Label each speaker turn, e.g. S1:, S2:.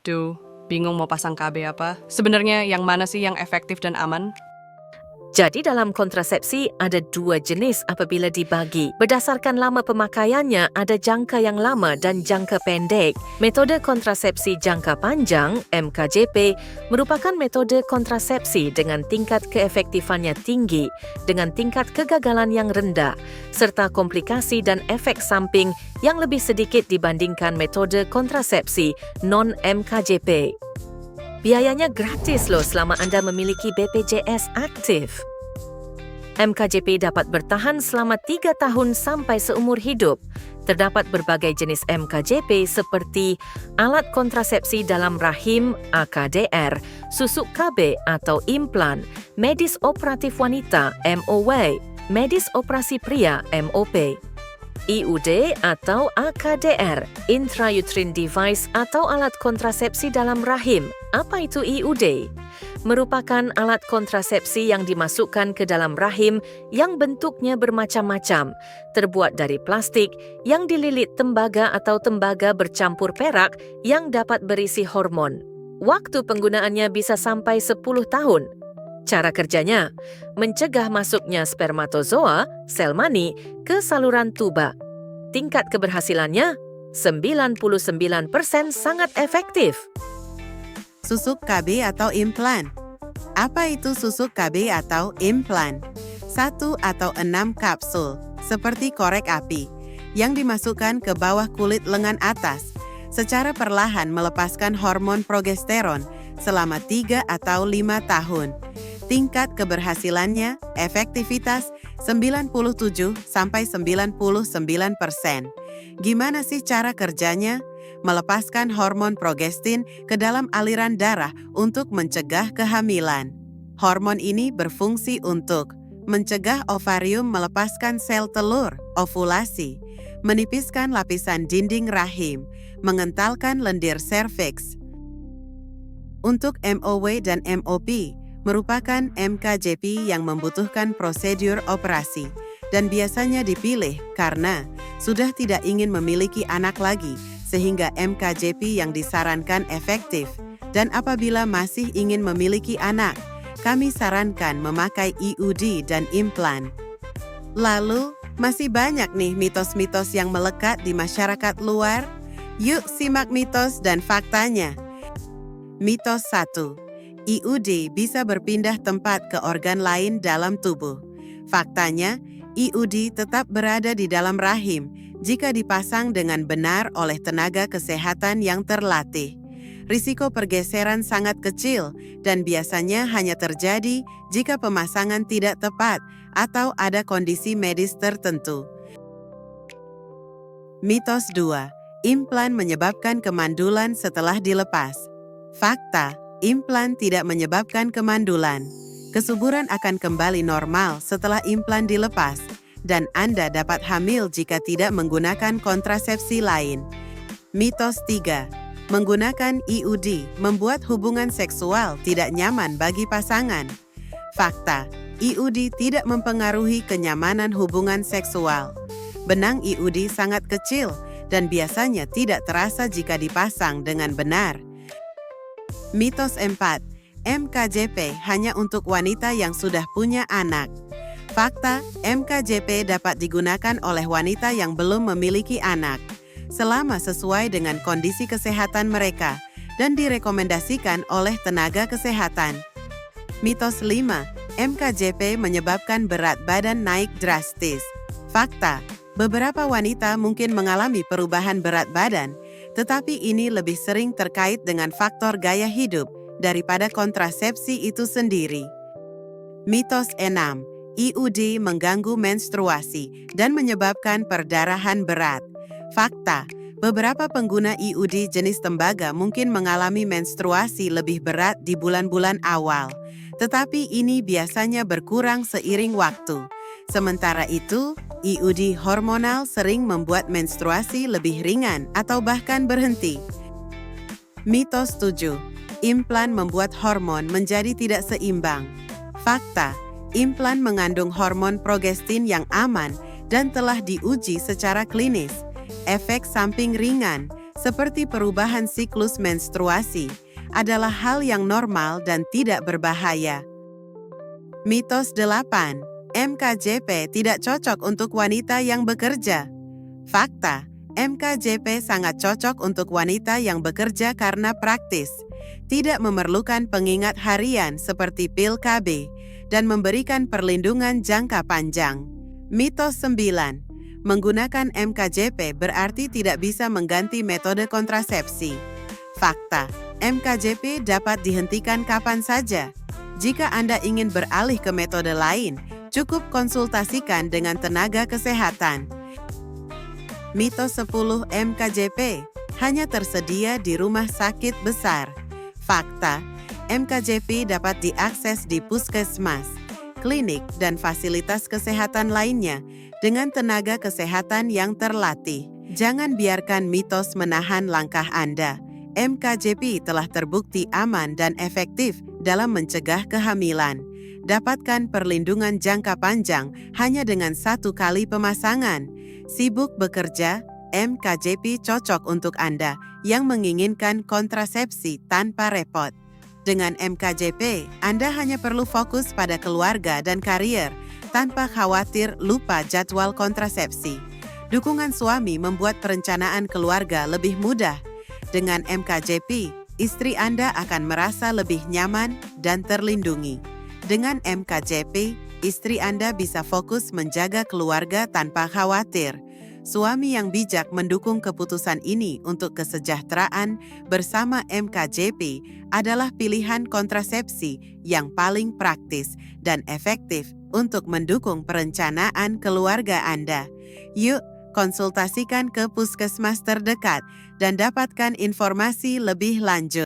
S1: Aduh, bingung mau pasang KB apa. Sebenarnya yang mana sih yang efektif dan aman?
S2: Jadi dalam kontrasepsi ada dua jenis apabila dibagi. Berdasarkan lama pemakaiannya ada jangka yang lama dan jangka pendek. Metode kontrasepsi jangka panjang (MKJP) merupakan metode kontrasepsi dengan tingkat keefektifannya tinggi, dengan tingkat kegagalan yang rendah, serta komplikasi dan efek samping yang lebih sedikit dibandingkan metode kontrasepsi non-MKJP. Biayanya gratis loh selama anda memiliki BPJS aktif. MKJP dapat bertahan selama 3 tahun sampai seumur hidup. Terdapat berbagai jenis MKJP seperti alat kontrasepsi dalam rahim (AKDR), susuk KB atau implan, medis operatif wanita (MOW), medis operasi pria (MOP), IUD atau AKDR, intrauterine device atau alat kontrasepsi dalam rahim. Apa itu IUD? Merupakan alat kontrasepsi yang dimasukkan ke dalam rahim yang bentuknya bermacam-macam, terbuat dari plastik yang dililit tembaga atau tembaga bercampur perak yang dapat berisi hormon. Waktu penggunaannya bisa sampai 10 tahun. Cara kerjanya, mencegah masuknya spermatozoa, sel mani, ke saluran tuba. Tingkat keberhasilannya, 99% sangat efektif.
S3: Susuk KB atau implan. Apa itu susuk KB atau implan? 1 atau 6 kapsul, seperti korek api, yang dimasukkan ke bawah kulit lengan atas, secara perlahan melepaskan hormon progesteron selama 3 atau 5 tahun. Tingkat keberhasilannya, efektivitas 97-99%. Gimana sih cara kerjanya? Melepaskan hormon progestin ke dalam aliran darah untuk mencegah kehamilan. Hormon ini berfungsi untuk mencegah ovarium melepaskan sel telur, ovulasi, menipiskan lapisan dinding rahim, mengentalkan lendir serviks. Untuk MOW dan MOP, merupakan MKJP yang membutuhkan prosedur operasi dan biasanya dipilih karena sudah tidak ingin memiliki anak lagi, sehingga MKJP yang disarankan efektif. Dan apabila masih ingin memiliki anak, kami sarankan memakai IUD dan implan. Lalu, masih banyak nih mitos-mitos yang melekat di masyarakat luar. Yuk simak mitos dan faktanya. Mitos 1. IUD bisa berpindah tempat ke organ lain dalam tubuh. Faktanya, IUD tetap berada di dalam rahim jika dipasang dengan benar oleh tenaga kesehatan yang terlatih. Risiko pergeseran sangat kecil dan biasanya hanya terjadi jika pemasangan tidak tepat atau ada kondisi medis tertentu. Mitos 2. Implan menyebabkan kemandulan setelah dilepas. Fakta, implan tidak menyebabkan kemandulan. Kesuburan akan kembali normal setelah implan dilepas, dan Anda dapat hamil jika tidak menggunakan kontrasepsi lain. Mitos 3. Menggunakan IUD membuat hubungan seksual tidak nyaman bagi pasangan. Fakta, IUD tidak mempengaruhi kenyamanan hubungan seksual. Benang IUD sangat kecil dan biasanya tidak terasa jika dipasang dengan benar. Mitos 4. MKJP hanya untuk wanita yang sudah punya anak. Fakta, MKJP dapat digunakan oleh wanita yang belum memiliki anak, selama sesuai dengan kondisi kesehatan mereka dan direkomendasikan oleh tenaga kesehatan. Mitos 5. MKJP menyebabkan berat badan naik drastis. Fakta, beberapa wanita mungkin mengalami perubahan berat badan, tetapi ini lebih sering terkait dengan faktor gaya hidup daripada kontrasepsi itu sendiri. Mitos 6. IUD mengganggu menstruasi dan menyebabkan perdarahan berat. Fakta, beberapa pengguna IUD jenis tembaga mungkin mengalami menstruasi lebih berat di bulan-bulan awal, tetapi ini biasanya berkurang seiring waktu. Sementara itu, IUD hormonal sering membuat menstruasi lebih ringan atau bahkan berhenti. Mitos 7. Implan membuat hormon menjadi tidak seimbang. Fakta, implan mengandung hormon progestin yang aman dan telah diuji secara klinis. Efek samping ringan, seperti perubahan siklus menstruasi, adalah hal yang normal dan tidak berbahaya. Mitos 8. MKJP tidak cocok untuk wanita yang bekerja. Fakta, MKJP sangat cocok untuk wanita yang bekerja karena praktis, tidak memerlukan pengingat harian seperti pil KB, dan memberikan perlindungan jangka panjang. Mitos 9. Menggunakan MKJP berarti tidak bisa mengganti metode kontrasepsi. Fakta, MKJP dapat dihentikan kapan saja. Jika Anda ingin beralih ke metode lain, cukup konsultasikan dengan tenaga kesehatan. Mitos 10. MKJP hanya tersedia di rumah sakit besar. Fakta, MKJP dapat diakses di puskesmas, klinik, dan fasilitas kesehatan lainnya dengan tenaga kesehatan yang terlatih. Jangan biarkan mitos menahan langkah Anda. MKJP telah terbukti aman dan efektif dalam mencegah kehamilan. Dapatkan perlindungan jangka panjang hanya dengan 1 kali pemasangan. Sibuk bekerja, MKJP cocok untuk Anda yang menginginkan kontrasepsi tanpa repot. Dengan MKJP, Anda hanya perlu fokus pada keluarga dan karier tanpa khawatir lupa jadwal kontrasepsi. Dukungan suami membuat perencanaan keluarga lebih mudah. Dengan MKJP, istri Anda akan merasa lebih nyaman dan terlindungi. Dengan MKJP, istri Anda bisa fokus menjaga keluarga tanpa khawatir. Suami yang bijak mendukung keputusan ini untuk kesejahteraan bersama MKJP adalah pilihan kontrasepsi yang paling praktis dan efektif untuk mendukung perencanaan keluarga Anda. Yuk, konsultasikan ke puskesmas terdekat dan dapatkan informasi lebih lanjut.